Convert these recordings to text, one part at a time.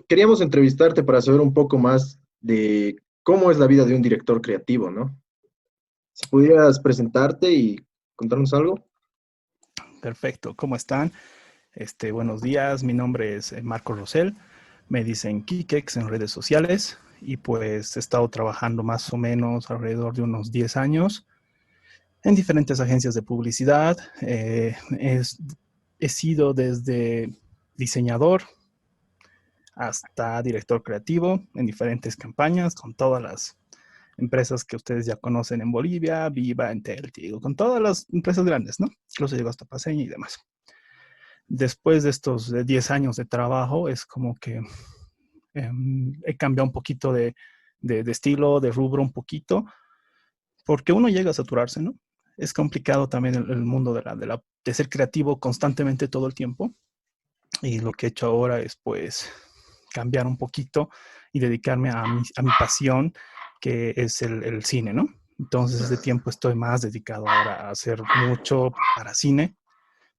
Queríamos entrevistarte para saber un poco más de cómo es la vida de un director creativo, ¿no? Si pudieras presentarte y contarnos algo. Perfecto, ¿cómo están? Buenos días, mi nombre es Marco Rosell, me dicen Kikex en redes sociales y pues he estado trabajando más o menos alrededor de unos 10 años en diferentes agencias de publicidad. He sido desde diseñador hasta director creativo en diferentes campañas con todas las empresas que ustedes ya conocen en Bolivia, Viva, Entel, Tigo, con todas las empresas grandes, ¿no? Incluso llegó hasta Paseña y demás. Después de estos 10 años de trabajo, es como que he cambiado un poquito de estilo, de rubro un poquito, porque uno llega a saturarse, ¿no? Es complicado también el mundo de ser creativo constantemente todo el tiempo. Y lo que he hecho ahora es, pues, cambiar un poquito y dedicarme a mi pasión, que es el cine, ¿no? Entonces, este tiempo estoy más dedicado ahora a hacer mucho para cine,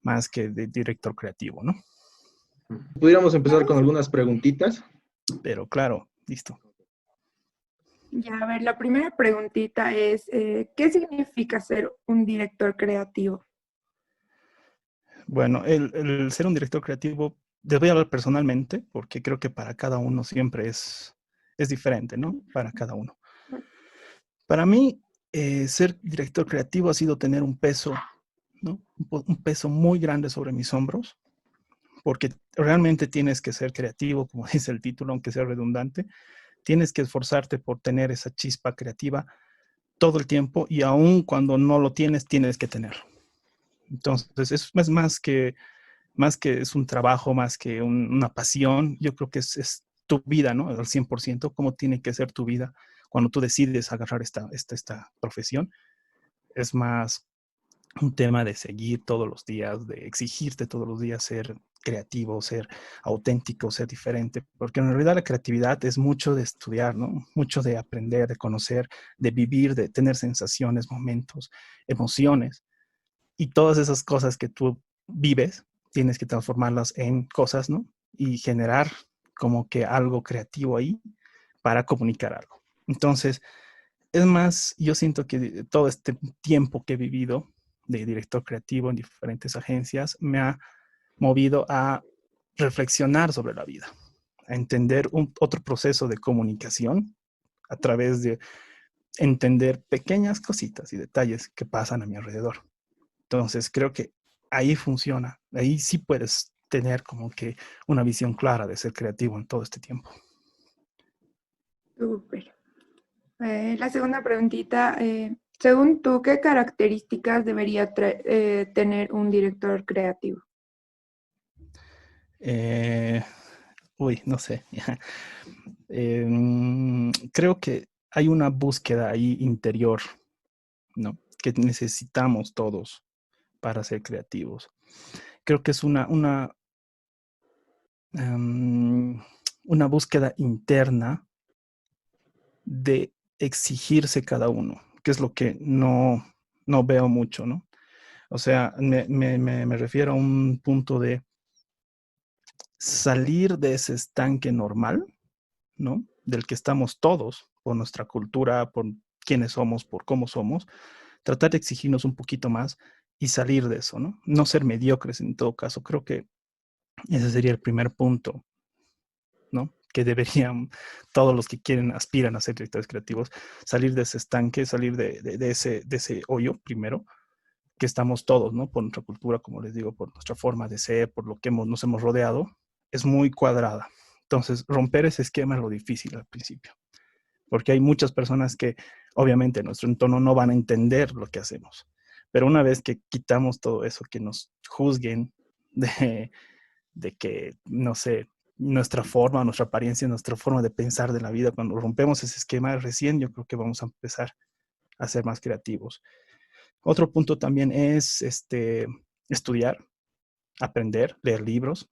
más que de director creativo, ¿no? Pudiéramos empezar con algunas preguntitas. Pero claro, listo. Ya, a ver, la primera preguntita es, ¿qué significa ser un director creativo? Bueno, el ser un director creativo, les voy a hablar personalmente, porque creo que para cada uno siempre es diferente, ¿no? Para cada uno. Para mí, ser director creativo ha sido tener un peso, ¿no? Un peso muy grande sobre mis hombros, porque realmente tienes que ser creativo, como dice el título, aunque sea redundante. Tienes que esforzarte por tener esa chispa creativa todo el tiempo y aun cuando no lo tienes, tienes que tenerlo. Entonces, es más que es un trabajo, más que una pasión. Yo creo que es tu vida, ¿no? Al 100%, cómo tiene que ser tu vida cuando tú decides agarrar esta profesión. Es más un tema de seguir todos los días, de exigirte todos los días ser creativo, ser auténtico, ser diferente, porque en realidad la creatividad es mucho de estudiar, ¿no? Mucho de aprender, de conocer, de vivir, de tener sensaciones, momentos, emociones, y todas esas cosas que tú vives, tienes que transformarlas en cosas, ¿no? Y generar como que algo creativo ahí para comunicar algo. Entonces, es más, yo siento que todo este tiempo que he vivido de director creativo en diferentes agencias me ha movido a reflexionar sobre la vida, a entender otro proceso de comunicación a través de entender pequeñas cositas y detalles que pasan a mi alrededor. Entonces, creo que ahí funciona, ahí sí puedes tener como que una visión clara de ser creativo en todo este tiempo. Súper. La segunda preguntita, según tú, ¿qué características debería tener un director creativo? No sé. Creo que hay una búsqueda ahí interior, ¿no? Que necesitamos todos para ser creativos. Creo que es una búsqueda interna de exigirse cada uno, que es lo que no veo mucho, ¿no? O sea, me refiero a un punto de salir de ese estanque normal, ¿no? Del que estamos todos, por nuestra cultura, por quiénes somos, por cómo somos, tratar de exigirnos un poquito más y salir de eso, ¿no? No ser mediocres en todo caso. Creo que ese sería el primer punto, ¿no? Que deberían todos los que quieren, aspiran a ser directores creativos, salir de ese estanque, salir de ese hoyo primero, que estamos todos, ¿no? Por nuestra cultura, como les digo, por nuestra forma de ser, por lo que nos hemos rodeado, es muy cuadrada. Entonces, romper ese esquema es lo difícil al principio, porque hay muchas personas que obviamente en nuestro entorno no van a entender lo que hacemos. Pero una vez que quitamos todo eso, que nos juzguen de que, no sé, nuestra forma, nuestra apariencia, nuestra forma de pensar de la vida, cuando rompemos ese esquema recién, yo creo que vamos a empezar a ser más creativos. Otro punto también es estudiar, aprender, leer libros,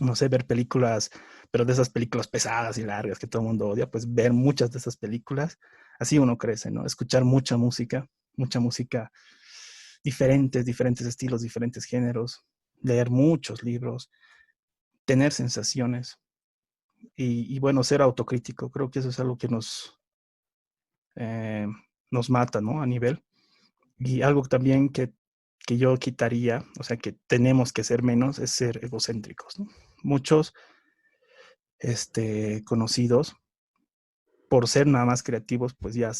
no sé, ver películas, pero de esas películas pesadas y largas que todo el mundo odia, pues ver muchas de esas películas, así uno crece, ¿no? Escuchar mucha música, mucha música, diferentes estilos, diferentes géneros, leer muchos libros, tener sensaciones y bueno, ser autocrítico. Creo que eso es algo que eh, nos mata, ¿no? A nivel. Y algo también que yo quitaría, o sea, que tenemos que ser menos, es ser egocéntricos, ¿no? Muchos conocidos, por ser nada más creativos, pues ya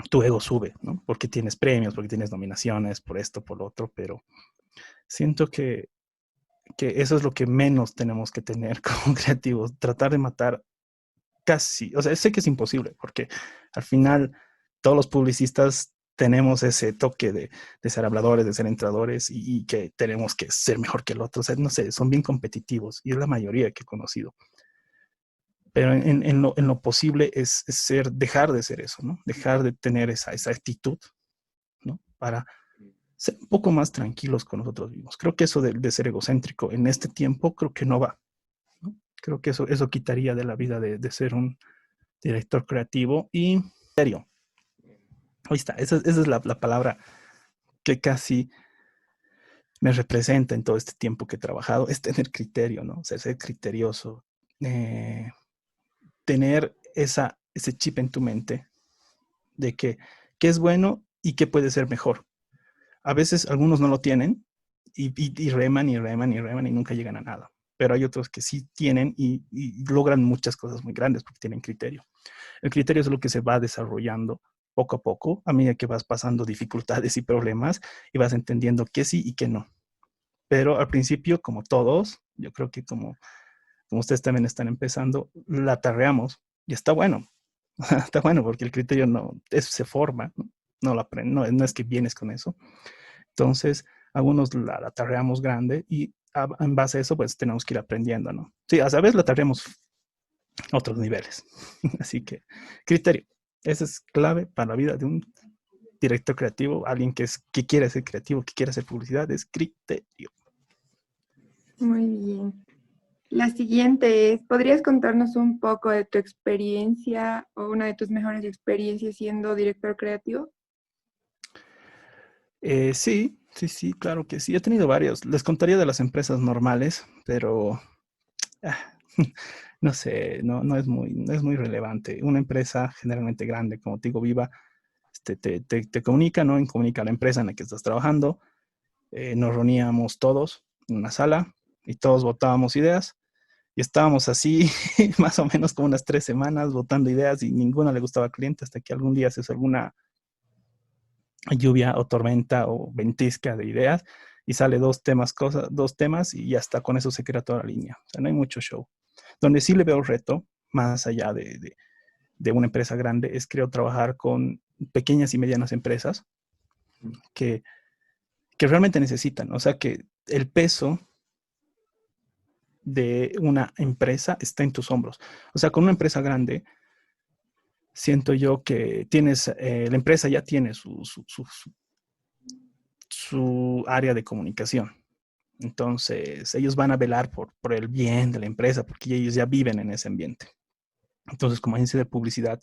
tu ego sube, ¿no? Porque tienes premios, porque tienes nominaciones, por esto, por lo otro, pero siento que eso es lo que menos tenemos que tener como creativos, tratar de matar casi, o sea, sé que es imposible, porque al final todos los publicistas tenemos ese toque de ser habladores, de ser entradores y que tenemos que ser mejor que el otro, o sea, no sé, son bien competitivos y es la mayoría que he conocido. Pero en lo posible es dejar de ser eso, ¿no? Dejar de tener esa actitud, ¿no? Para ser un poco más tranquilos con nosotros mismos. Creo que eso de ser egocéntrico en este tiempo creo que no va, ¿no? Creo que eso quitaría de la vida de ser un director creativo y serio. Ahí está, esa es la palabra que casi me representa en todo este tiempo que he trabajado, es tener criterio, ¿no? O sea, ser criterioso, tener ese chip en tu mente de qué es bueno y qué puede ser mejor. A veces algunos no lo tienen y reman y reman y reman y nunca llegan a nada. Pero hay otros que sí tienen y logran muchas cosas muy grandes porque tienen criterio. El criterio es lo que se va desarrollando poco a poco a medida que vas pasando dificultades y problemas y vas entendiendo qué sí y qué no. Pero al principio, como todos, yo creo que como ustedes también están empezando, la atarreamos y está bueno. Está bueno porque el criterio se forma, no lo aprende, no es que vienes con eso. Entonces, algunos la atarreamos grande y en base a eso, pues tenemos que ir aprendiendo, ¿no? Sí, a veces la atarreamos a otros niveles. Así que, criterio. Esa es clave para la vida de un director creativo, alguien que quiere ser creativo, que quiere hacer publicidad, es criterio. Muy bien. La siguiente es, ¿podrías contarnos un poco de tu experiencia o una de tus mejores experiencias siendo director creativo? Sí, claro que sí. He tenido varios. Les contaría de las empresas normales, pero ah, no sé, no es muy relevante. Una empresa generalmente grande, como te digo, Viva, te comunica, ¿no? Comunica a la empresa en la que estás trabajando. Nos reuníamos todos en una sala y todos votábamos ideas. Y estábamos así más o menos como unas 3 semanas votando ideas y ninguna le gustaba al cliente hasta que algún día se hizo alguna lluvia o tormenta o ventisca de ideas y sale dos temas y ya está, con eso se crea toda la línea. O sea, no hay mucho show. Donde sí le veo reto, más allá de una empresa grande, es creo trabajar con pequeñas y medianas empresas que realmente necesitan. O sea, que el peso de una empresa está en tus hombros. O sea, con una empresa grande, siento yo que la empresa ya tiene su área de comunicación. Entonces, ellos van a velar por el bien de la empresa porque ellos ya viven en ese ambiente. Entonces, como agencia de publicidad,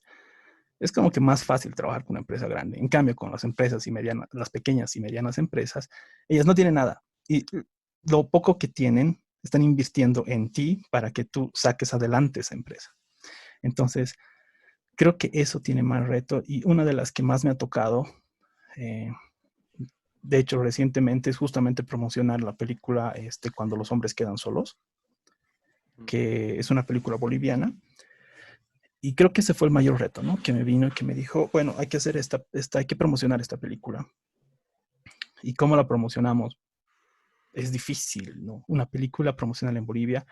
es como que más fácil trabajar con una empresa grande. En cambio, con las empresas y medianas, las pequeñas y medianas empresas, ellas no tienen nada. Y lo poco que tienen, están invirtiendo en ti para que tú saques adelante esa empresa. Entonces, creo que eso tiene más reto y una de las que más me ha tocado, de hecho, recientemente es justamente promocionar la película Cuando los hombres quedan solos, que es una película boliviana. Y creo que ese fue el mayor reto, ¿no? Que me vino y que me dijo, bueno, hay que hacer hay que promocionar esta película. ¿Y cómo la promocionamos? Es difícil, ¿no? Una película promocional en Bolivia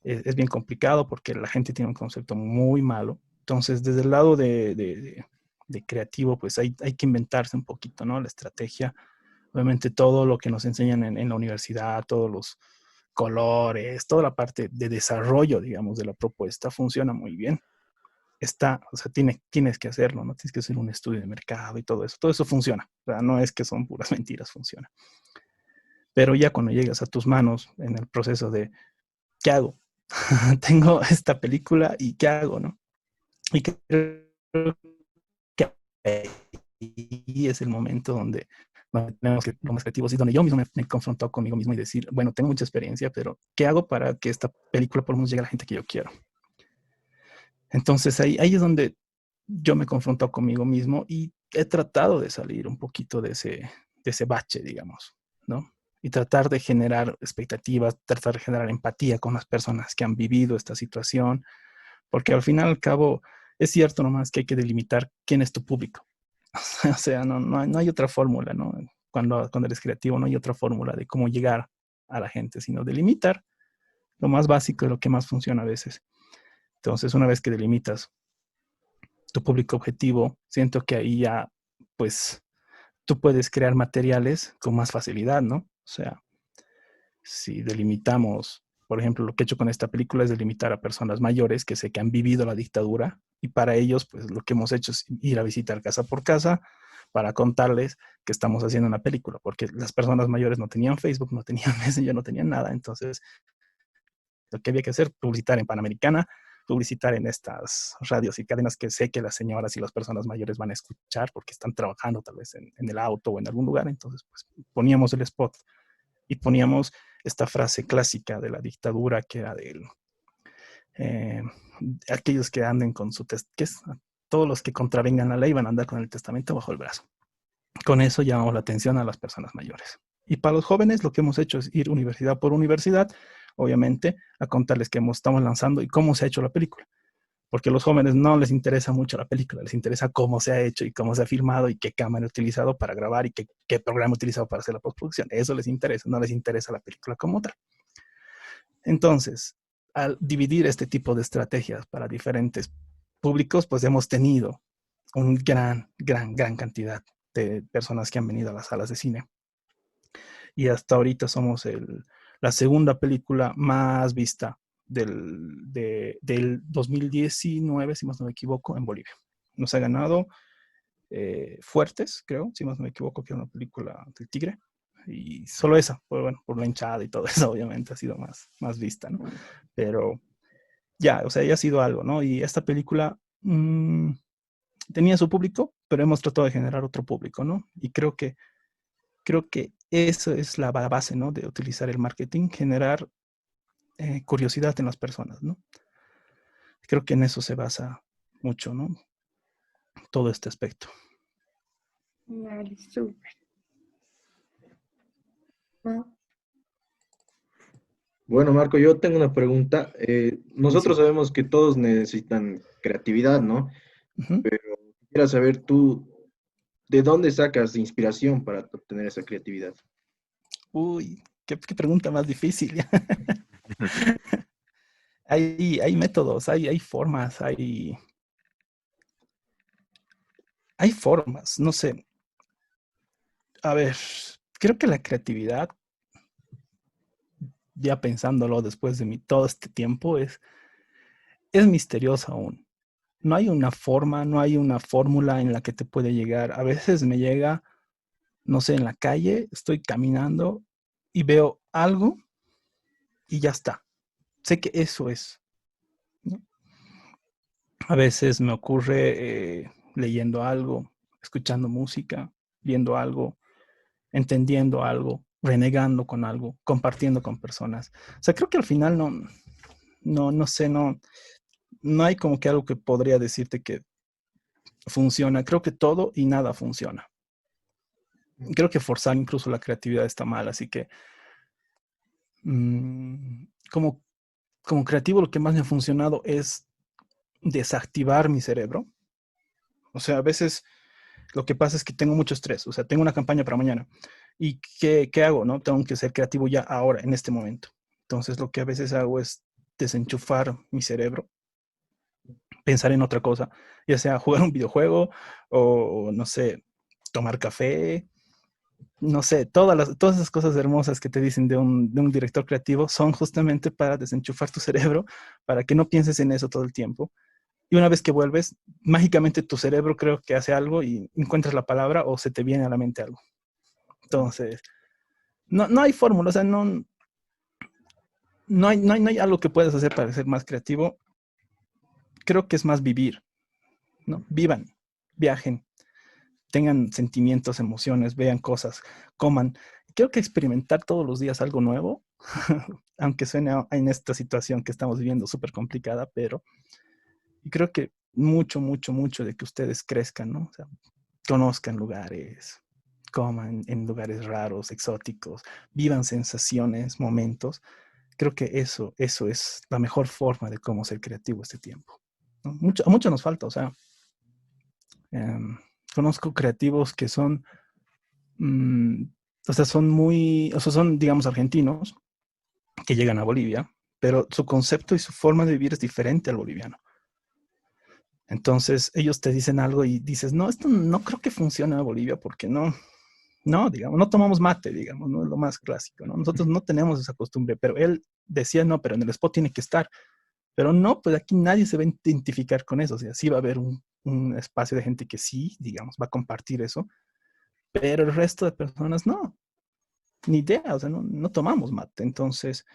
es bien complicado porque la gente tiene un concepto muy malo. Entonces, desde el lado de creativo, pues hay que inventarse un poquito, ¿no? La estrategia. Obviamente todo lo que nos enseñan en la universidad, todos los colores, toda la parte de desarrollo, digamos, de la propuesta funciona muy bien. O sea, tienes que hacerlo, ¿no? Tienes que hacer un estudio de mercado y todo eso. Todo eso funciona. O sea, no es que son puras mentiras, funciona. Pero ya cuando llegas a tus manos en el proceso de, ¿qué hago? Tengo esta película y ¿qué hago, no? Y creo que ahí es el momento donde tenemos que ser más creativos y donde yo mismo me confronto conmigo mismo y decir, bueno, tengo mucha experiencia, pero ¿qué hago para que esta película por lo menos llegue a la gente que yo quiero? Entonces ahí es donde yo me confronto conmigo mismo y he tratado de salir un poquito de ese bache, digamos, ¿no? Y tratar de generar expectativas, tratar de generar empatía con las personas que han vivido esta situación, porque al final y al cabo es cierto nomás que hay que delimitar quién es tu público. O sea, no hay otra fórmula, ¿no? Cuando eres creativo no hay otra fórmula de cómo llegar a la gente, sino delimitar lo más básico de lo que más funciona a veces. Entonces, una vez que delimitas tu público objetivo, siento que ahí ya, pues, tú puedes crear materiales con más facilidad, ¿no? O sea, si delimitamos, por ejemplo, lo que he hecho con esta película es delimitar a personas mayores que sé que han vivido la dictadura y para ellos, pues, lo que hemos hecho es ir a visitar casa por casa para contarles que estamos haciendo una película, porque las personas mayores no tenían Facebook, no tenían Messenger, no tenían nada, entonces lo que había que hacer, publicitar en Panamericana, publicitar en estas radios y cadenas que sé que las señoras y las personas mayores van a escuchar porque están trabajando tal vez en el auto o en algún lugar. Entonces, pues poníamos el spot y poníamos esta frase clásica de la dictadura que era de eh, aquellos que anden con su que es todos los que contravengan la ley van a andar con el testamento bajo el brazo. Con eso llamamos la atención a las personas mayores. Y para los jóvenes lo que hemos hecho es ir universidad por universidad, obviamente, a contarles que estamos lanzando y cómo se ha hecho la película. Porque a los jóvenes no les interesa mucho la película, les interesa cómo se ha hecho y cómo se ha filmado y qué cámara he utilizado para grabar y qué programa he utilizado para hacer la postproducción. Eso les interesa, no les interesa la película como tal. Entonces, al dividir este tipo de estrategias para diferentes públicos, pues hemos tenido un gran cantidad de personas que han venido a las salas de cine. Y hasta ahorita somos la segunda película más vista del 2019, si más no me equivoco, en Bolivia. Nos ha ganado Fuertes, creo, si más no me equivoco, que era una película del Tigre. Y solo esa, pues, bueno, por la hinchada y todo eso, obviamente ha sido más vista, ¿no? Pero ya, o sea, ya ha sido algo, ¿no? Y esta película tenía su público, pero hemos tratado de generar otro público, ¿no? Y creo que eso es la base, ¿no? De utilizar el marketing, generar curiosidad en las personas, ¿no? Creo que en eso se basa mucho, ¿no? Todo este aspecto. Vale, súper. ¿No? Bueno, Marco, yo tengo una pregunta. Nosotros Sí. sabemos que todos necesitan creatividad, ¿no? Uh-huh. Pero quisiera saber tú, ¿de dónde sacas inspiración para obtener esa creatividad? Uy, qué pregunta más difícil. Hay métodos, hay formas, hay formas, no sé. A ver, creo que la creatividad, ya pensándolo después de todo este tiempo, es misteriosa aún. No hay una forma, no hay una fórmula en la que te puede llegar. A veces me llega, no sé, en la calle, estoy caminando y veo algo y ya está. Sé que eso es, ¿no? A veces me ocurre leyendo algo, escuchando música, viendo algo, entendiendo algo, renegando con algo, compartiendo con personas. O sea, creo que al final no sé, no hay como que algo que podría decirte que funciona. Creo que todo y nada funciona. Creo que forzar incluso la creatividad está mal, así que como creativo lo que más me ha funcionado es desactivar mi cerebro. O sea, a veces lo que pasa es que tengo mucho estrés, o sea, tengo una campaña para mañana. ¿Y qué hago? ¿No? Tengo que ser creativo ya ahora, en este momento. Entonces lo que a veces hago es desenchufar mi cerebro, pensar en otra cosa, ya sea jugar un videojuego o no sé, tomar café, no sé, todas esas cosas hermosas que te dicen de un director creativo son justamente para desenchufar tu cerebro, para que no pienses en eso todo el tiempo. Y una vez que vuelves, mágicamente tu cerebro creo que hace algo y encuentras la palabra o se te viene a la mente algo. Entonces, no hay fórmula, o sea, no hay algo que puedas hacer para ser más creativo. Creo que es más vivir, ¿no? Vivan, viajen, tengan sentimientos, emociones, vean cosas, coman. Creo que experimentar todos los días algo nuevo, aunque suene en esta situación que estamos viviendo súper complicada, pero creo que mucho de que ustedes crezcan, ¿no? O sea, conozcan lugares, coman en lugares raros, exóticos, vivan sensaciones, momentos. Creo que eso es la mejor forma de cómo ser creativo este tiempo, ¿no? Mucho nos falta, o sea, um, conozco creativos que son, o sea, son, digamos, argentinos que llegan a Bolivia, pero su concepto y su forma de vivir es diferente al boliviano. Entonces ellos te dicen algo y dices, no, esto no creo que funcione en Bolivia porque no, digamos, no tomamos mate, digamos, no es lo más clásico, ¿no? Nosotros no tenemos esa costumbre, pero él decía, no, pero en el spot tiene que estar. Pero no, pues aquí nadie se va a identificar con eso, o sea, sí va a haber un espacio de gente que sí, digamos, va a compartir eso, pero el resto de personas no, ni idea, o sea, no tomamos mate. Entonces,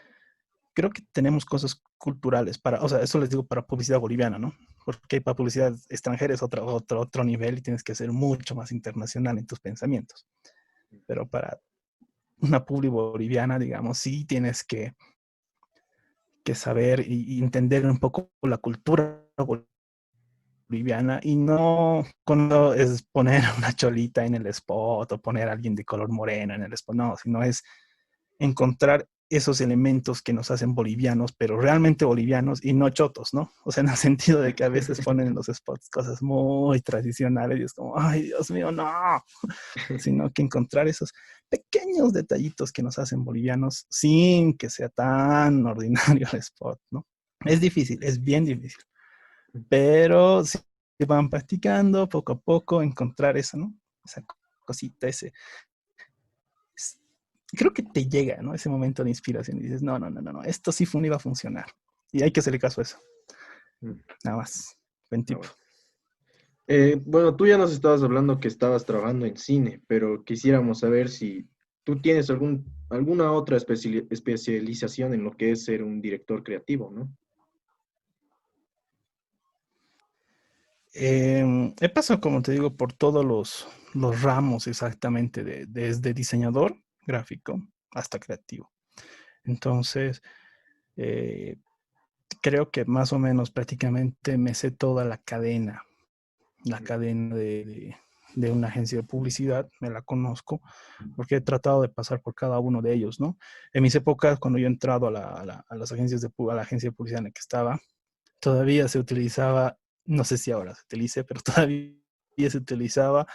creo que tenemos cosas culturales para, o sea, eso les digo para publicidad boliviana, ¿no? Porque para publicidad extranjera es otro nivel y tienes que ser mucho más internacional en tus pensamientos. Pero para una publi boliviana, digamos, sí tienes que saber y entender un poco la cultura boliviana y no cuando es poner una cholita en el spot o poner a alguien de color moreno en el spot, no, sino es encontrar esos elementos que nos hacen bolivianos, pero realmente bolivianos y no chotos, ¿no? O sea, en el sentido de que a veces ponen en los spots cosas muy tradicionales y es como, ay, Dios mío, no, sino que encontrar esos pequeños detallitos que nos hacen bolivianos sin que sea tan ordinario el spot, ¿no? Es difícil, es bien difícil, pero si van practicando poco a poco, encontrar eso, ¿no? Esa cosita, creo que te llega, ¿no? Ese momento de inspiración y dices, no, esto sí iba a funcionar. Y hay que hacerle caso a eso. Nada más. Buen tip. Bueno. Bueno, tú ya nos estabas hablando que estabas trabajando en cine, pero quisiéramos saber si tú tienes alguna otra especialización en lo que es ser un director creativo, ¿no? He pasado, como te digo, por todos los ramos exactamente, desde diseñador gráfico hasta creativo. Entonces, eh, creo que más o menos prácticamente me sé toda la cadena de una agencia de publicidad, me la conozco, porque he tratado de pasar por cada uno de ellos, ¿no? En mis épocas, cuando yo he entrado a las agencias a la agencia de publicidad en la que estaba, todavía se utilizaba, no sé si ahora se utilice, pero todavía se utilizaba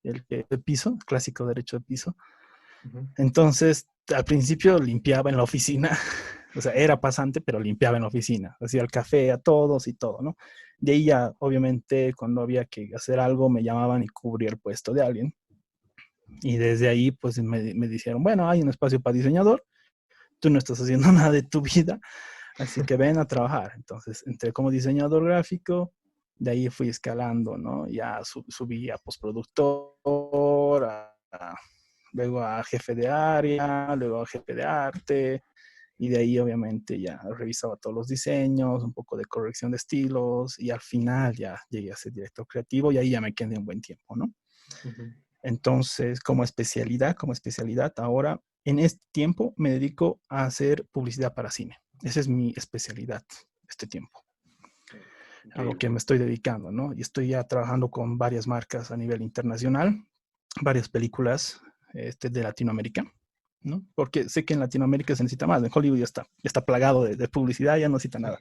el piso, el clásico derecho de piso. Ujú. Entonces, al principio limpiaba en la oficina, o sea, era pasante, pero limpiaba en la oficina, hacía el café a todos y todo, ¿no? De ahí ya, obviamente, cuando había que hacer algo, me llamaban y cubría el puesto de alguien. Y desde ahí, pues me dijeron, bueno, hay un espacio para diseñador, tú no estás haciendo nada de tu vida, así que ven a trabajar. Entonces, entré como diseñador gráfico, de ahí fui escalando, ¿no? Ya subí a postproductor, luego a jefe de área, luego a jefe de arte, y de ahí obviamente ya revisaba todos los diseños, un poco de corrección de estilos, y al final ya llegué a ser director creativo y ahí ya me quedé un buen tiempo, ¿no? Ujú. Entonces, como especialidad, ahora en este tiempo me dedico a hacer publicidad para cine. Esa es mi especialidad este tiempo, a lo Increíble. que me estoy dedicando, ¿no? Y estoy ya trabajando con varias marcas a nivel internacional, varias películas de Latinoamérica, ¿no? Porque sé que en Latinoamérica se necesita más, en Hollywood ya está plagado de publicidad, ya no necesita nada,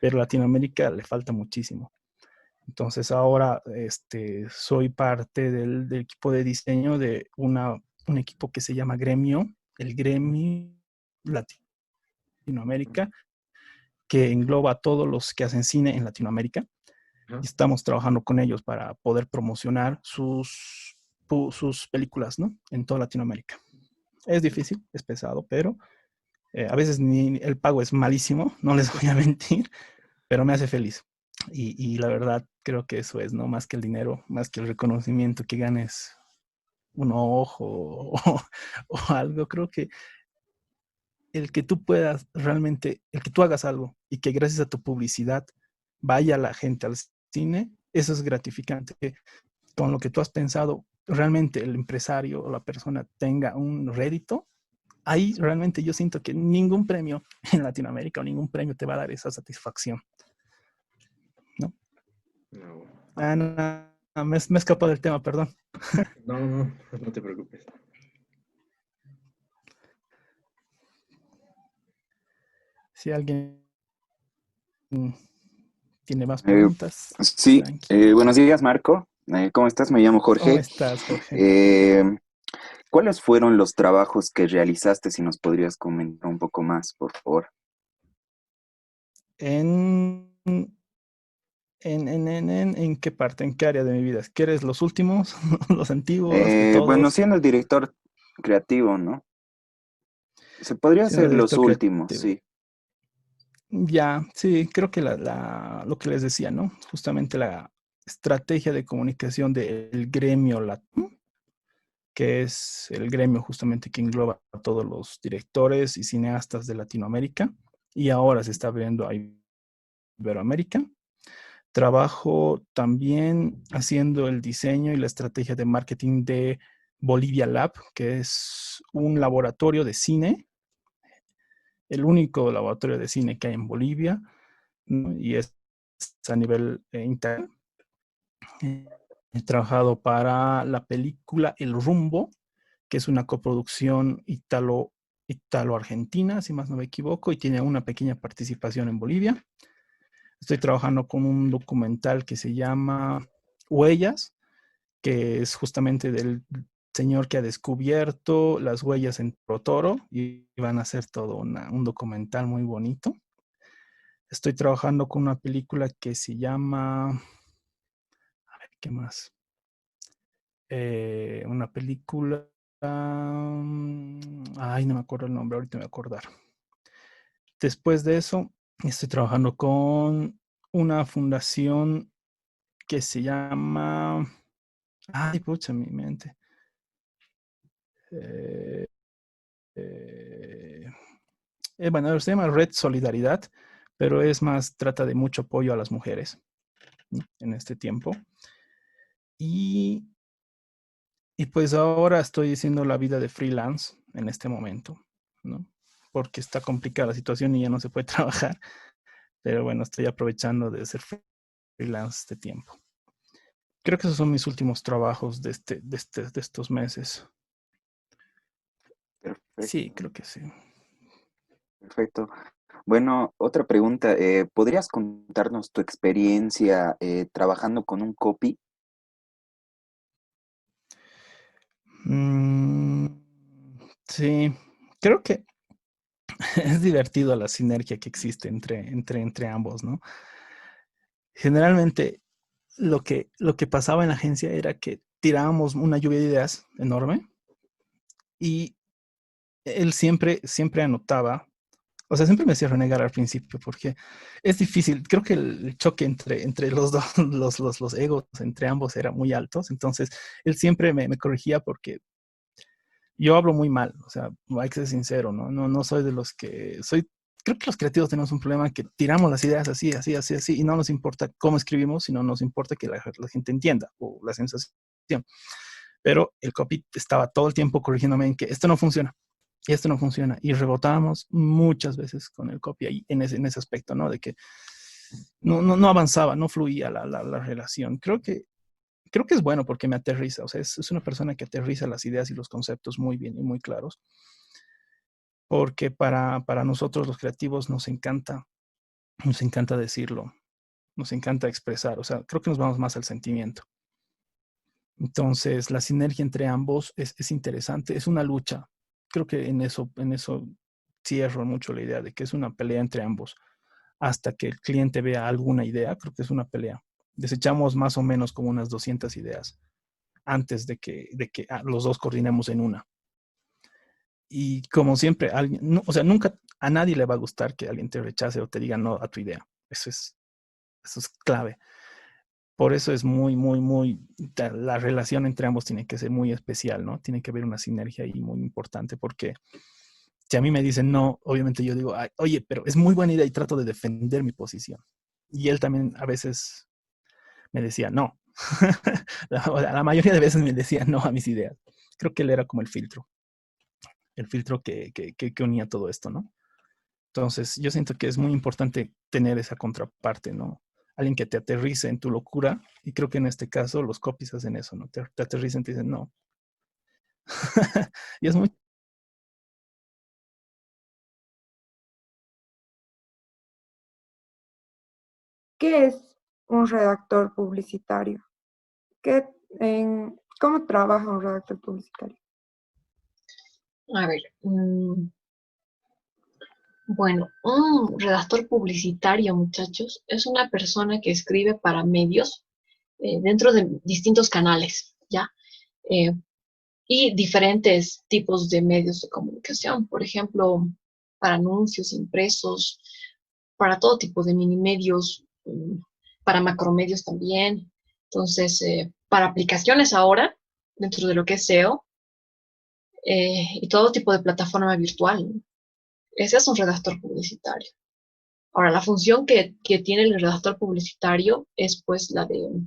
pero Latinoamérica le falta muchísimo. Entonces ahora soy parte del equipo de diseño de un equipo que se llama Gremio, el Gremio Latinoamérica, que engloba a todos los que hacen cine en Latinoamérica. Ajá. Y estamos trabajando con ellos para poder promocionar sus películas, ¿no? En toda Latinoamérica. Es difícil, es pesado, pero a veces ni el pago es malísimo, no les voy a mentir, pero me hace feliz. Y la verdad creo que eso es, ¿no? Más que el dinero, más que el reconocimiento que ganes un ojo o algo, creo que el que tú puedas realmente, el que tú hagas algo y que gracias a tu publicidad vaya la gente al cine, eso es gratificante. con lo que tú has pensado, realmente el empresario o la persona tenga un rédito, ahí realmente yo siento que ningún premio en Latinoamérica o ningún premio te va a dar esa satisfacción, ¿no? No, No, me escapó del tema, perdón. no te preocupes. Si alguien tiene más Eh, preguntas, sí, tranqui. buenos días, Marco. ¿Cómo estás? Me llamo ¿Cómo Jorge. estás, Jorge? Eh, ¿Cuáles fueron los trabajos que realizaste? Si nos podrías comentar un poco más, por favor. ¿En qué parte, en qué área de mi vida? ¿Quieres los últimos, los antiguos, de Bueno, todos? siendo el director creativo, ¿no? Se podría Siendo hacer los director últimos, creativo. sí. Ya, sí, creo que lo que les decía, ¿no? Justamente la estrategia de comunicación del gremio latino, que es el gremio justamente que engloba a todos los directores y cineastas de Latinoamérica, y ahora se está abriendo a Iberoamérica. Trabajo también haciendo el diseño y la estrategia de marketing de Bolivia Lab, que es un laboratorio de cine, el único laboratorio de cine que hay en Bolivia, ¿no? Y es a nivel interno. He trabajado para la película El Rumbo, que es una coproducción italo-argentina, si más no me equivoco, y tiene una pequeña participación en Bolivia. Estoy trabajando con un documental que se llama Huellas, que es justamente del señor que ha descubierto las huellas en Toro y van a hacer todo un documental muy bonito. Estoy trabajando con una película que se llama, a ver, ¿qué más? Una película, ay, no me acuerdo el nombre, ahorita me voy a acordar. Después de eso, estoy trabajando con una fundación que se llama, ay, pucha, mi mente. Eh, eh, bueno, se llama Red Solidaridad, pero es más, trata de mucho apoyo a las mujeres, ¿no? En este tiempo. Y, y pues ahora estoy haciendo la vida de freelance en este momento, ¿no? Porque está complicada la situación y ya no se puede trabajar, pero bueno, estoy aprovechando de ser freelance este tiempo. Creo que esos son mis últimos trabajos de estos meses. Sí, Perfecto, creo que sí. perfecto. Bueno, otra pregunta. ¿Podrías contarnos tu experiencia trabajando con un copy? Mm, sí, creo que es divertido la sinergia que existe entre ambos, ¿no? Generalmente lo que pasaba en la agencia era que tirábamos una lluvia de ideas enorme y él siempre anotaba, o sea, siempre me hacía renegar al principio porque es difícil. Creo que el choque entre los dos, los egos entre ambos era muy altos. Entonces, él siempre me corregía porque yo hablo muy mal, o sea, hay que ser sincero, ¿no? No soy de los que soy. Creo que los creativos tenemos un problema que tiramos las ideas así, así, así, así, y no nos importa cómo escribimos, sino nos importa que la gente entienda o la sensación. Pero el copy estaba todo el tiempo corrigiéndome en que esto no funciona, y esto no funciona, y rebotábamos muchas veces con el copy ahí en ese aspecto, ¿no? De que no avanzaba, no fluía la relación. Creo que es bueno porque me aterriza, o sea, es una persona que aterriza las ideas y los conceptos muy bien y muy claros, porque para nosotros los creativos nos encanta decirlo, nos encanta expresar, o sea, creo que nos vamos más al sentimiento. Entonces, la sinergia entre ambos es interesante, es una lucha. Creo que en eso cierro mucho la idea de que es una pelea entre ambos. Hasta que el cliente vea alguna idea, creo que es una pelea. Desechamos más o menos como unas 200 ideas antes de que los dos coordinemos en una. Y como siempre, alguien, no, o sea, nunca a nadie le va a gustar que alguien te rechace o te diga no a tu idea. Eso es clave. Por eso es muy, muy, muy, la relación entre ambos tiene que ser muy especial, ¿no? Tiene que haber una sinergia ahí muy importante porque si a mí me dicen no, obviamente yo digo, "Ay, oye, pero es muy buena idea y trato de defender mi posición". Y él también a veces me decía no. La mayoría de veces me decía no a mis ideas. Creo que él era como el filtro que unía todo esto, ¿no? Entonces, yo siento que es muy importante tener esa contraparte, ¿no? Alguien que te aterrice en tu locura, y creo que en este caso los copies hacen eso, ¿no? Te aterrizan y te dicen no. Y es muy... ¿Qué es un redactor publicitario? ¿Cómo trabaja un redactor publicitario? A ver, bueno, un redactor publicitario, muchachos, es una persona que escribe para medios dentro de distintos canales, ¿ya? Eh, y diferentes tipos de medios de comunicación, por ejemplo, para anuncios impresos, para todo tipo de mini medios, para macromedios también. Entonces, para aplicaciones ahora, dentro de lo que es SEO, y todo tipo de plataforma virtual, ¿no? Ese es un redactor publicitario. Ahora, la función que tiene el redactor publicitario es pues la de,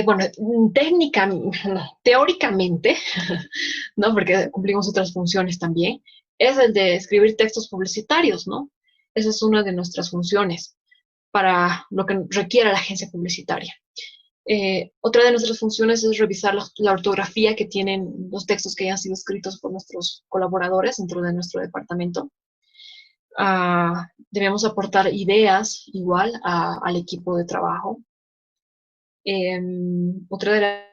bueno, técnica, no, teóricamente, ¿no? Porque cumplimos otras funciones también, es el de escribir textos publicitarios, ¿no? Esa es una de nuestras funciones para lo que requiere la agencia publicitaria. Otra de nuestras funciones es revisar la ortografía que tienen los textos que hayan sido escritos por nuestros colaboradores dentro de nuestro departamento. Debemos aportar ideas igual al equipo de trabajo. Otra de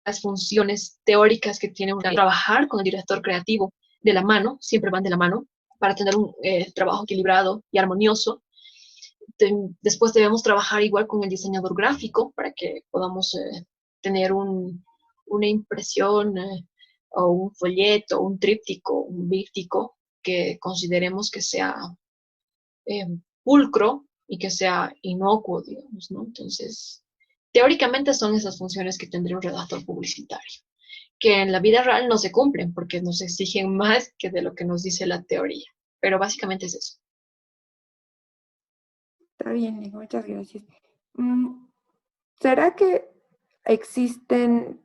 las funciones teóricas que tiene trabajar con el director creativo de la mano, siempre van de la mano, para tener un trabajo equilibrado y armonioso. Después debemos trabajar igual con el diseñador gráfico para que podamos tener una impresión o un folleto, un tríptico, un bíptico que consideremos que sea eh, pulcro y que sea inocuo, digamos, ¿no? Entonces, teóricamente son esas funciones que tendría un redactor publicitario, que en la vida real no se cumplen porque nos exigen más que de lo que nos dice la teoría, pero básicamente es eso. Está bien, Nico, muchas gracias. ¿Será que existen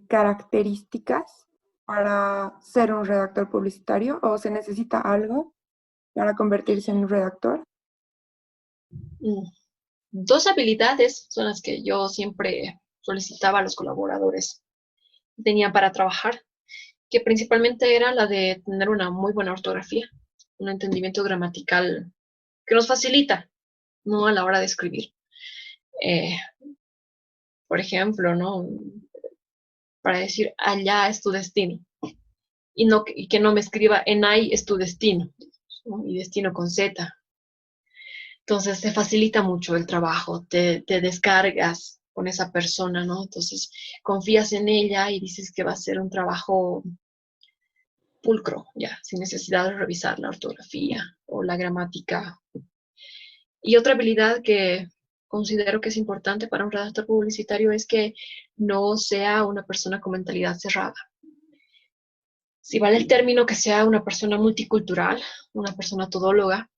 características para ser un redactor publicitario o se necesita algo para convertirse en un redactor? Mm, Dos habilidades son las que yo siempre solicitaba a los colaboradores que tenían para trabajar, que principalmente era la de tener una muy buena ortografía, un entendimiento gramatical que nos facilita, ¿no? A la hora de escribir. Eh, por ejemplo, ¿no? Para decir allá es tu destino y, no, y que no me escriba en ahí es tu destino, ¿no? Y destino con Z. Entonces te facilita mucho el trabajo, te descargas con esa persona, ¿no? Entonces confías en ella y dices que va a ser un trabajo pulcro, ya, sin necesidad de revisar la ortografía o la gramática. Y otra habilidad que considero que es importante para un redactor publicitario es que no sea una persona con mentalidad cerrada. Si vale el término, que sea una persona multicultural, una persona todóloga,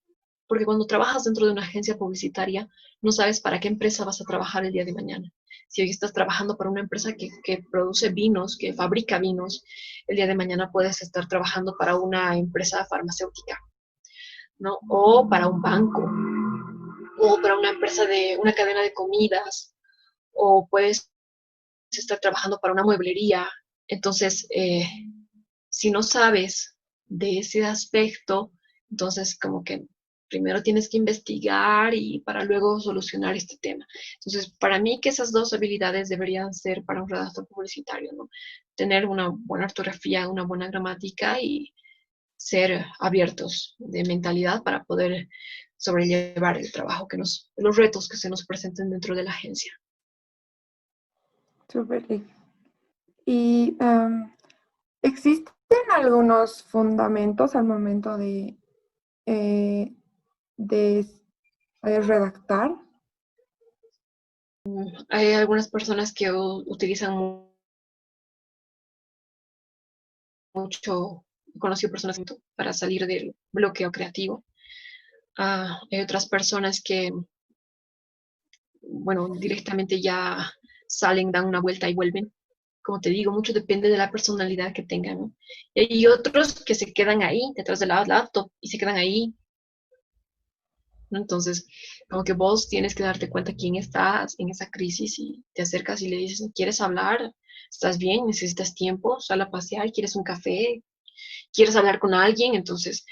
porque cuando trabajas dentro de una agencia publicitaria, no sabes para qué empresa vas a trabajar el día de mañana. Si hoy estás trabajando para una empresa que produce vinos, que fabrica vinos, el día de mañana puedes estar trabajando para una empresa farmacéutica, ¿no? O para un banco, o para una empresa de una cadena de comidas, o puedes estar trabajando para una mueblería. Entonces, si no sabes de ese aspecto, entonces como que primero tienes que investigar y para luego solucionar este tema. Entonces, para mí que esas dos habilidades deberían ser para un redactor publicitario, ¿no? Tener una buena ortografía, una buena gramática y ser abiertos de mentalidad para poder sobrellevar el trabajo los retos que se nos presenten dentro de la agencia. Súper bien. ¿Y existen algunos fundamentos al momento eh, de redactar? Hay algunas personas que utilizan mucho, he conocido personas para salir del bloqueo creativo. Hay otras personas que, bueno, directamente ya salen, dan una vuelta y vuelven. Como te digo, mucho depende de la personalidad que tengan, ¿no? Y hay otros que se quedan ahí, detrás de la laptop, y se quedan ahí, ¿no? Entonces, como que vos tienes que darte cuenta quién estás en esa crisis y te acercas y le dices, ¿quieres hablar? ¿Estás bien? ¿Necesitas tiempo? ¿Sal a pasear? ¿Quieres un café? ¿Quieres hablar con alguien? Entonces,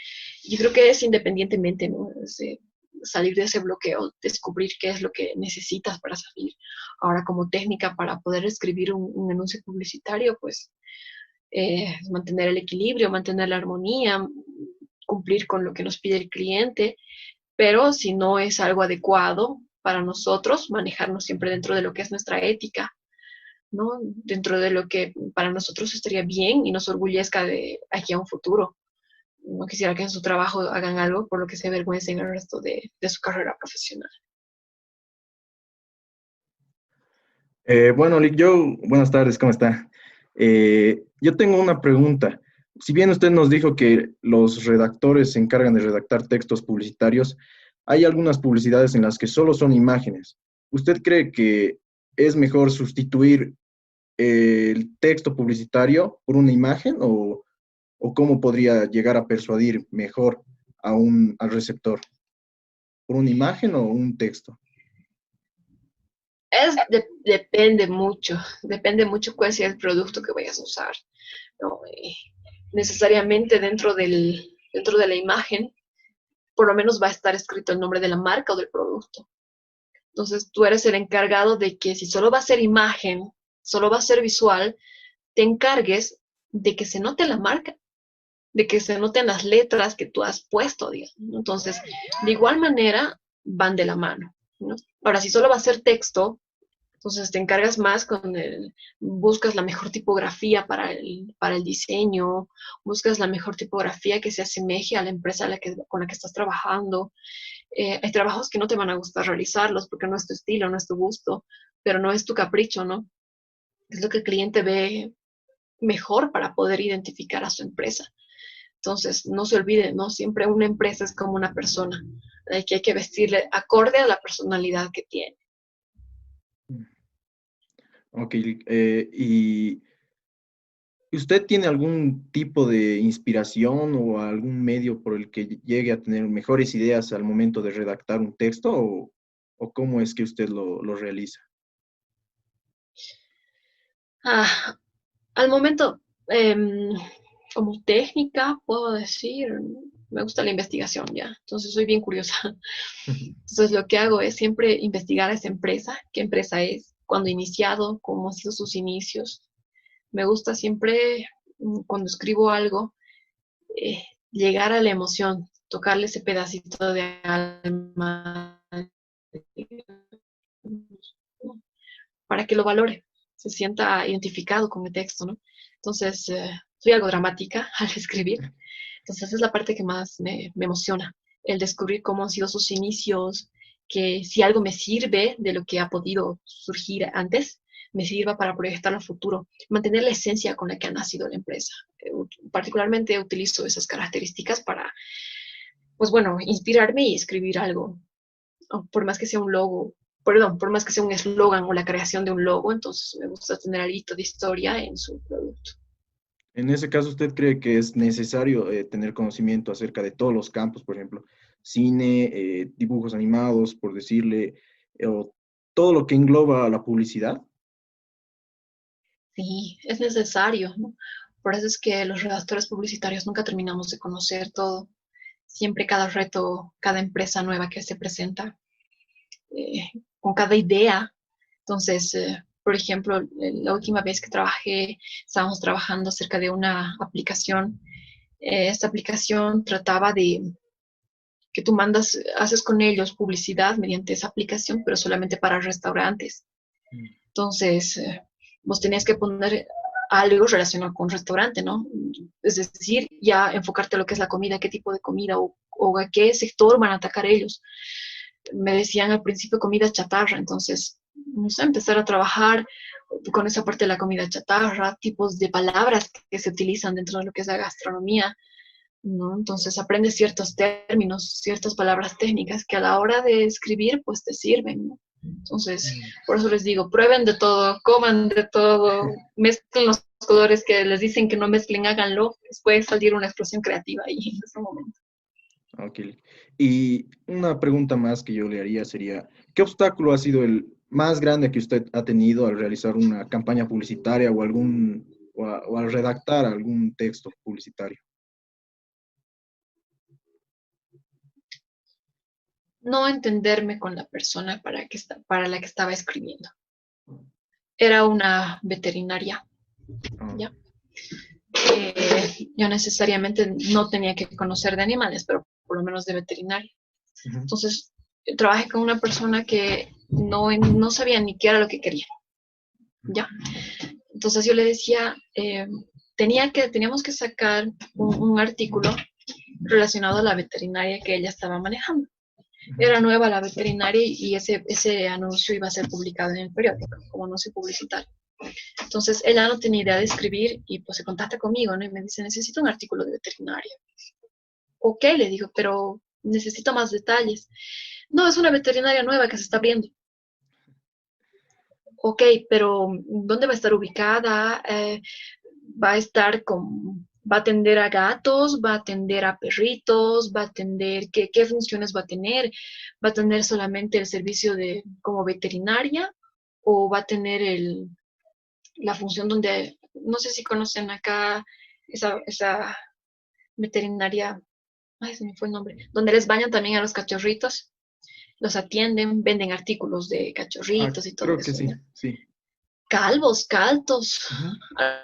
yo creo que es independientemente, ¿no? Es de salir de ese bloqueo, descubrir qué es lo que necesitas para salir. Ahora, como técnica para poder escribir un anuncio publicitario, pues mantener el equilibrio, mantener la armonía, cumplir con lo que nos pide el cliente, pero si no es algo adecuado para nosotros, manejarnos siempre dentro de lo que es nuestra ética, ¿no? Dentro de lo que para nosotros estaría bien y nos orgullezca de aquí a un futuro. No quisiera que en su trabajo hagan algo por lo que se avergüencen el resto de su carrera profesional. Bueno, Lick, buenas tardes, ¿cómo está? Yo tengo una pregunta. Si bien usted nos dijo que los redactores se encargan de redactar textos publicitarios, hay algunas publicidades en las que solo son imágenes. ¿Usted cree que es mejor sustituir el texto publicitario por una imagen o cómo podría llegar a persuadir mejor al receptor? ¿Por una imagen o un texto? Depende mucho cuál sea el producto que vayas a usar, ¿no? Necesariamente dentro de la imagen, por lo menos va a estar escrito el nombre de la marca o del producto. Entonces tú eres el encargado de que si solo va a ser imagen, solo va a ser visual, te encargues de que se note la marca, de que se noten las letras que tú has puesto, digamos, ¿no? Entonces, de igual manera, van de la mano, ¿no? Ahora, si solo va a ser texto, entonces te encargas más buscas la mejor tipografía para el diseño, buscas la mejor tipografía que se asemeje a la empresa con la que estás trabajando. Hay trabajos que no te van a gustar realizarlos porque no es tu estilo, no es tu gusto, pero no es tu capricho, ¿no? Es lo que el cliente ve mejor para poder identificar a su empresa. Entonces, no se olvide, ¿no? Siempre una empresa es como una persona, que hay que vestirle acorde a la personalidad que tiene. Ok, ¿y usted tiene algún tipo de inspiración o algún medio por el que llegue a tener mejores ideas al momento de redactar un texto o cómo es que usted lo realiza? Ah, al momento, como técnica, puedo decir, me gusta la investigación ya, entonces soy bien curiosa. Entonces lo que hago es siempre investigar a esa empresa, qué empresa es, cuándo ha iniciado, cómo han sido sus inicios. Me gusta siempre, cuando escribo algo, llegar a la emoción, tocarle ese pedacito de alma, para que lo valore, se sienta identificado con el texto, ¿no? Entonces, soy algo dramática al escribir, entonces esa es la parte que más me emociona, el descubrir cómo han sido sus inicios, que si algo me sirve de lo que ha podido surgir antes, me sirva para proyectar al futuro, mantener la esencia con la que ha nacido la empresa. Particularmente utilizo esas características para, pues bueno, inspirarme y escribir algo, por más que sea un logo, perdón, por más que sea un eslogan o la creación de un logo, entonces me gusta tener algo de historia en su producto. En ese caso, ¿usted cree que es necesario tener conocimiento acerca de todos los campos, por ejemplo, cine, dibujos animados, por decirle, o todo lo que engloba la publicidad? Sí, es necesario, ¿no? Por eso es que los redactores publicitarios nunca terminamos de conocer todo. Siempre cada reto, cada empresa nueva que se presenta, con cada idea. Entonces, por ejemplo, la última vez que trabajé, estábamos trabajando acerca de una aplicación. Esta aplicación trataba de que tú haces con ellos publicidad mediante esa aplicación, pero solamente para restaurantes. Entonces, vos tenías que poner algo relacionado con restaurante, ¿no? Es decir, ya enfocarte a lo que es la comida, qué tipo de comida o a qué sector van a atacar ellos. Me decían al principio comida chatarra, entonces, no sé, empezar a trabajar con esa parte de la comida chatarra, tipos de palabras que se utilizan dentro de lo que es la gastronomía, ¿no? Entonces aprendes ciertos términos, ciertas palabras técnicas que a la hora de escribir, pues te sirven, ¿no? Entonces, por eso les digo, prueben de todo, coman de todo, mezclen los colores que les dicen que no mezclen, háganlo, les puede salir una explosión creativa ahí en ese momento. Ok. Y una pregunta más que yo le haría sería, ¿qué obstáculo ha sido el más grande que usted ha tenido al realizar una campaña publicitaria o o al redactar algún texto publicitario? No entenderme con la persona para la que estaba escribiendo. Era una veterinaria, Ah, ¿ya? Yo necesariamente no tenía que conocer de animales, pero por lo menos de veterinaria. ujú. Entonces, trabajé con una persona que no sabía ni qué era lo que quería, ¿ya? Entonces yo le decía, teníamos que sacar un artículo relacionado a la veterinaria que ella estaba manejando. Era nueva la veterinaria y ese anuncio iba a ser publicado en el periódico, como anuncio publicitario. Entonces ella no tenía idea de escribir y pues se contacta conmigo, ¿no? Y me dice, necesito un artículo de veterinaria. Ok, le digo, pero necesito más detalles. No, es una veterinaria nueva que se está abriendo. Ok, pero ¿dónde va a estar ubicada? Va a estar va a atender a gatos, va a atender a perritos, va a atender, ¿qué funciones va a tener? ¿Va a tener solamente el servicio de como veterinaria o va a tener la función donde, no sé si conocen acá esa veterinaria, ay, se me fue el nombre, donde les bañan también a los cachorritos, los atienden, venden artículos de Ah, cachorritos y todo creo que eso, sí, ¿ya? sí. Calvos, caltos, Ujú.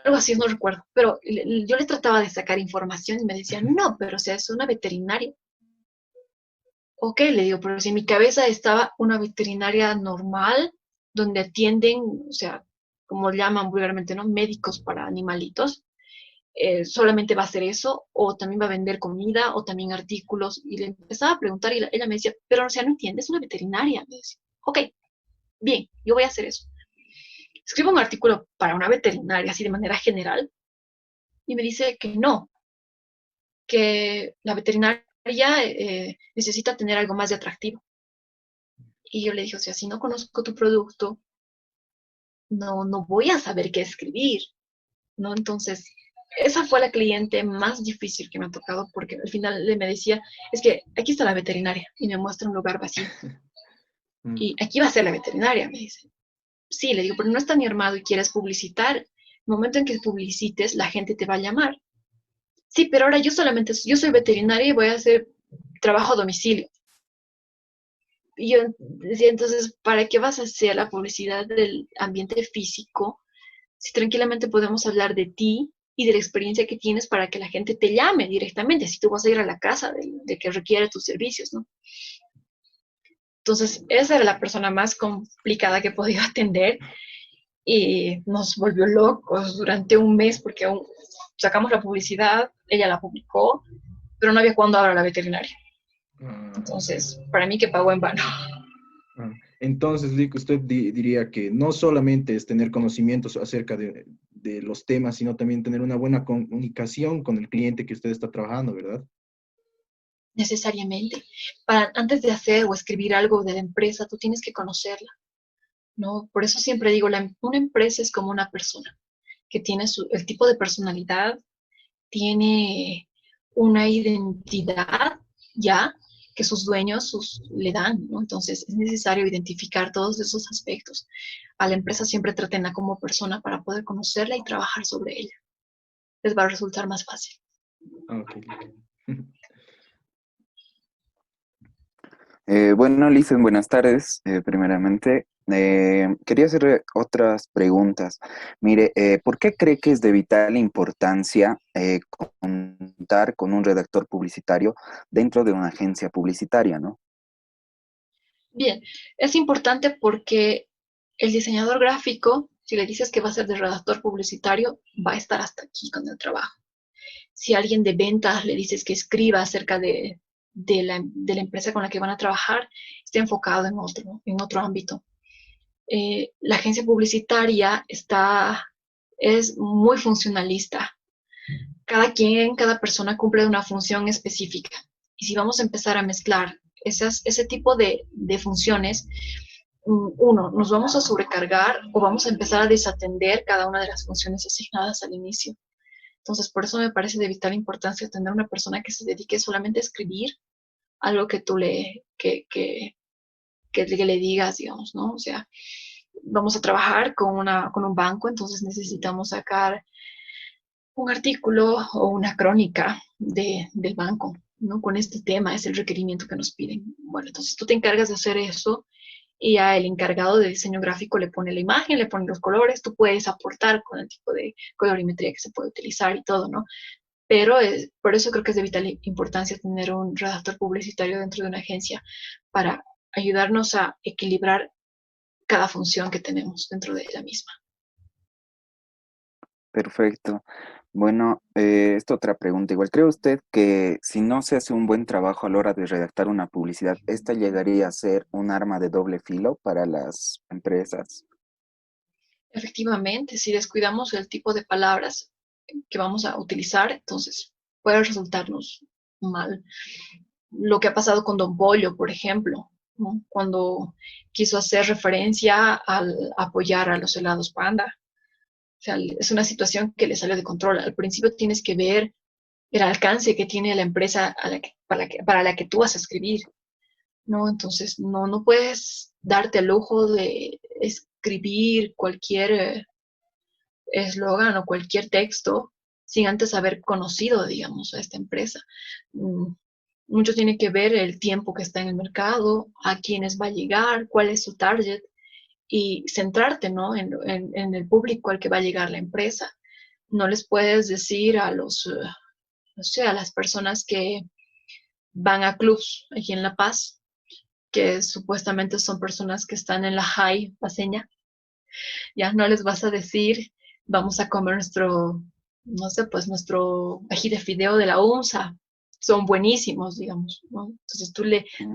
algo así, no recuerdo, pero yo le trataba de sacar información y me decía, no, pero o sea, es una veterinaria. Ok, le digo, pero si en mi cabeza estaba una veterinaria normal, donde atienden, o sea, como llaman vulgarmente, ¿no? Médicos para animalitos, solamente va a hacer eso, o también va a vender comida, o también artículos, y le empezaba a preguntar, y ella me decía, pero o sea, no entiendes, es una veterinaria, me decía, ok, bien, yo voy a hacer eso. Escribo un artículo para una veterinaria, así de manera general, y me dice que no, que la veterinaria necesita tener algo más de atractivo. Y yo le dije, o sea, si no conozco tu producto, no voy a saber qué escribir, ¿no? Entonces, esa fue la cliente más difícil que me ha tocado porque al final me decía, es que aquí está la veterinaria y me muestra un lugar vacío. Mm. Y aquí va a ser la veterinaria, me dice. Sí, le digo, pero no está ni armado y quieres publicitar. El momento en que publicites, la gente te va a llamar. Sí, pero ahora yo soy veterinaria y voy a hacer trabajo a domicilio. Y yo decía, entonces, ¿para qué vas a hacer la publicidad del ambiente físico si tranquilamente podemos hablar de ti y de la experiencia que tienes para que la gente te llame directamente, si tú vas a ir a la casa de que requiere tus servicios, ¿no? Entonces, esa era la persona más complicada que podía atender y nos volvió locos durante un mes porque aún sacamos la publicidad, ella la publicó, pero no había cuándo abra la veterinaria. Ah, Entonces, para mí que pagó en vano. ah. Entonces, Lick, usted diría que no solamente es tener conocimientos acerca de los temas, sino también tener una buena comunicación con el cliente que usted está trabajando, ¿verdad? Necesariamente. Antes de hacer o escribir algo de la empresa, tú tienes que conocerla, ¿no? Por eso siempre digo, una empresa es como una persona que tiene el tipo de personalidad, tiene una identidad ya que sus dueños le dan, ¿no? Entonces es necesario identificar todos esos aspectos. A la empresa siempre tratenla como persona para poder conocerla y trabajar sobre ella. Les va a resultar más fácil. Ah, ok, Lick. Bueno, Licen, buenas tardes. Primeramente, quería hacer otras preguntas. Mire, ¿por qué cree que es de vital importancia contar con un redactor publicitario dentro de una agencia publicitaria, ¿no? Bien, es importante porque el diseñador gráfico, si le dices que va a ser de redactor publicitario, va a estar hasta aquí con el trabajo. Si a alguien de ventas le dices que escriba acerca de la empresa con la que van a trabajar, está enfocado en otro ámbito. La agencia publicitaria es muy funcionalista. cada persona cumple una función específica. Y si vamos a empezar a mezclar ese tipo de funciones, uno, nos vamos a sobrecargar o vamos a empezar a desatender cada una de las funciones asignadas al inicio. Entonces, por eso me parece de vital importancia tener una persona que se dedique solamente a escribir algo que tú le digas, digamos, ¿no? O sea, vamos a trabajar con un banco, entonces necesitamos sacar un artículo o una crónica del banco, ¿no? Con este tema es el requerimiento que nos piden. Bueno, entonces tú te encargas de hacer eso y ya el encargado de diseño gráfico le pone la imagen, le pone los colores, tú puedes aportar con el tipo de colorimetría que se puede utilizar y todo, ¿no? Pero por eso creo que es de vital importancia tener un redactor publicitario dentro de una agencia para ayudarnos a equilibrar cada función que tenemos dentro de ella misma. Perfecto. Bueno, esta otra pregunta. Igual, ¿cree usted que si no se hace un buen trabajo a la hora de redactar una publicidad, esta llegaría a ser un arma de doble filo para las empresas? Efectivamente, si descuidamos el tipo de palabras que vamos a utilizar, entonces puede resultarnos mal. Lo que ha pasado con Don Pollo, por ejemplo, ¿no? Cuando quiso hacer referencia al apoyar a los helados Panda. O sea, es una situación que le sale de control. Al principio tienes que ver el alcance que tiene la empresa para la que tú vas a escribir, ¿no? Entonces, no puedes darte el lujo de escribir cualquier eslogan o cualquier texto sin antes haber conocido, digamos, a esta empresa. Mucho tiene que ver el tiempo que está en el mercado, a quiénes va a llegar, cuál es su target y centrarte, ¿no? en el público al que va a llegar la empresa. No les puedes decir a no sé, a las personas que van a clubs aquí en La Paz, que supuestamente son personas que están en la high paseña, ya no les vas a decir, vamos a comer no sé, pues nuestro ají de fideo de la UNSA, son buenísimos, digamos, ¿no? Entonces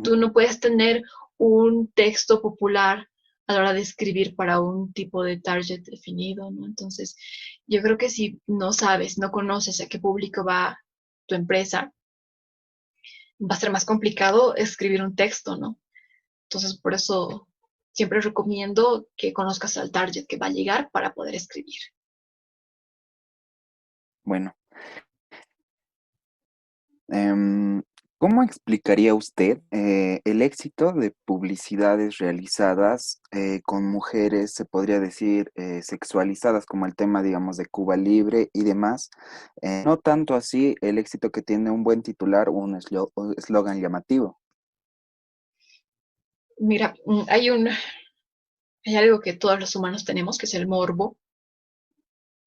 tú no puedes tener un texto popular a la hora de escribir para un tipo de target definido, ¿no? Entonces, yo creo que si no sabes, no conoces a qué público va tu empresa, va a ser más complicado escribir un texto, ¿no? Entonces, por eso siempre recomiendo que conozcas al target que va a llegar para poder escribir. Bueno, em, ¿cómo explicaría usted el éxito de publicidades realizadas con mujeres, se podría decir, sexualizadas, como el tema, digamos, de Cuba Libre y demás? No tanto así el éxito que tiene un buen titular o un eslogan llamativo. Mira, hay algo que todos los humanos tenemos, que es el morbo,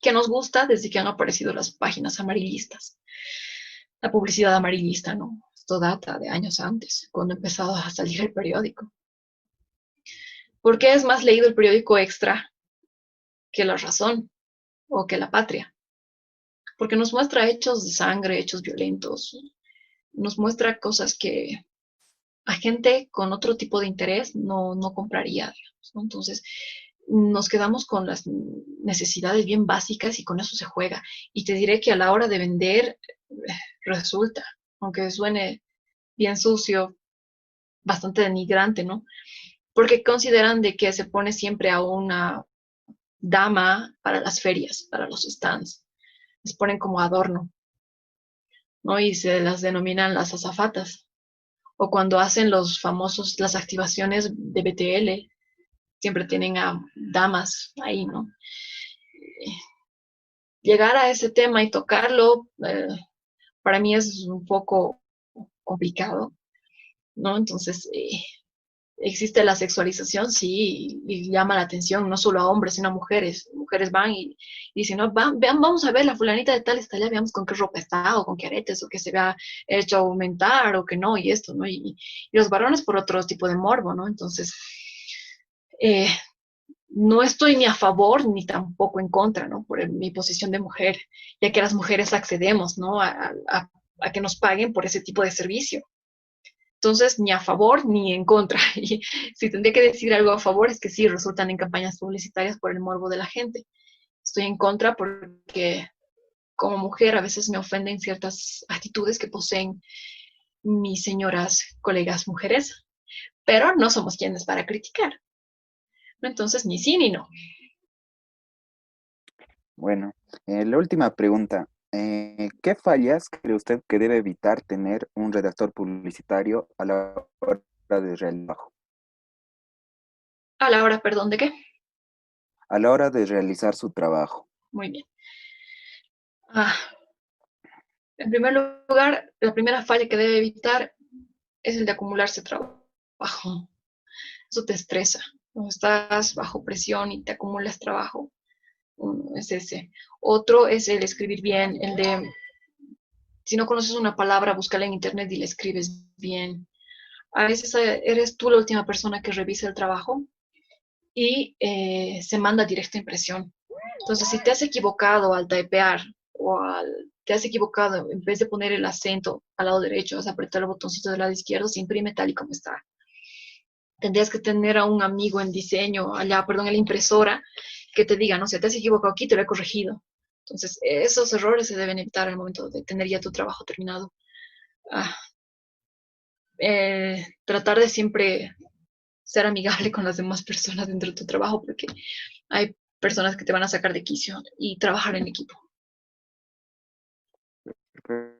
que nos gusta desde que han aparecido las páginas amarillistas, la publicidad amarillista, ¿no? Esto data de años antes, cuando empezó a salir el periódico. ¿Por qué es más leído el periódico Extra que La Razón o que La Patria? Porque nos muestra hechos de sangre, hechos violentos, nos muestra cosas que a gente con otro tipo de interés no compraría, digamos, ¿no? Entonces, nos quedamos con las necesidades bien básicas y con eso se juega. Y te diré que a la hora de vender resulta, aunque suene bien sucio, bastante denigrante, ¿no? Porque consideran de que se pone siempre a una dama para las ferias, para los stands. Les ponen como adorno, ¿no? Y se las denominan las azafatas. O cuando hacen las activaciones de BTL, siempre tienen a damas ahí, ¿no? Llegar a ese tema y tocarlo, para mí es un poco complicado, ¿no? Entonces, existe la sexualización, sí, y llama la atención, no solo a hombres, sino a mujeres. Mujeres van y dicen, no, vean, vamos a ver, la fulanita de tal está allá, veamos con qué ropa está, o con qué aretes, o que se vea hecho aumentar, o que no, y esto, ¿no? Y los varones por otro tipo de morbo, ¿no? Entonces, eh, no estoy ni a favor ni tampoco en contra, ¿no? Por mi posición de mujer, ya que las mujeres accedemos, ¿no? A que nos paguen por ese tipo de servicio. Entonces, ni a favor ni en contra. Y si tendría que decir algo a favor, es que sí, resultan en campañas publicitarias por el morbo de la gente. Estoy en contra porque como mujer a veces me ofenden ciertas actitudes que poseen mis señoras colegas mujeres, pero no somos quienes para criticar. Entonces, ni sí ni no. Bueno, la última pregunta. ¿Qué fallas cree usted que debe evitar tener un redactor publicitario a la hora de realizar, A la hora, perdón, ¿de qué? a la hora de realizar su trabajo? Muy bien. En primer lugar, la primera falla que debe evitar es el de acumularse trabajo. Eso te estresa. Cuando estás bajo presión y te acumulas trabajo, uno es ese. Otro es el escribir bien, el de, si no conoces una palabra, búscala en internet y la escribes bien. A veces eres tú la última persona que revisa el trabajo y se manda directa impresión. Entonces, si te has equivocado al typear te has equivocado, en vez de poner el acento al lado derecho, vas a apretar el botoncito del lado izquierdo, se imprime tal y como está. Tendrías que tener a un amigo en diseño, allá, perdón, en la impresora, que te diga, no sé, te has equivocado aquí, te lo he corregido. Entonces, esos errores se deben evitar al momento de tener ya tu trabajo terminado. Ah, tratar de siempre ser amigable con las demás personas dentro de tu trabajo, porque hay personas que te van a sacar de quicio y trabajar en equipo. Perfecto.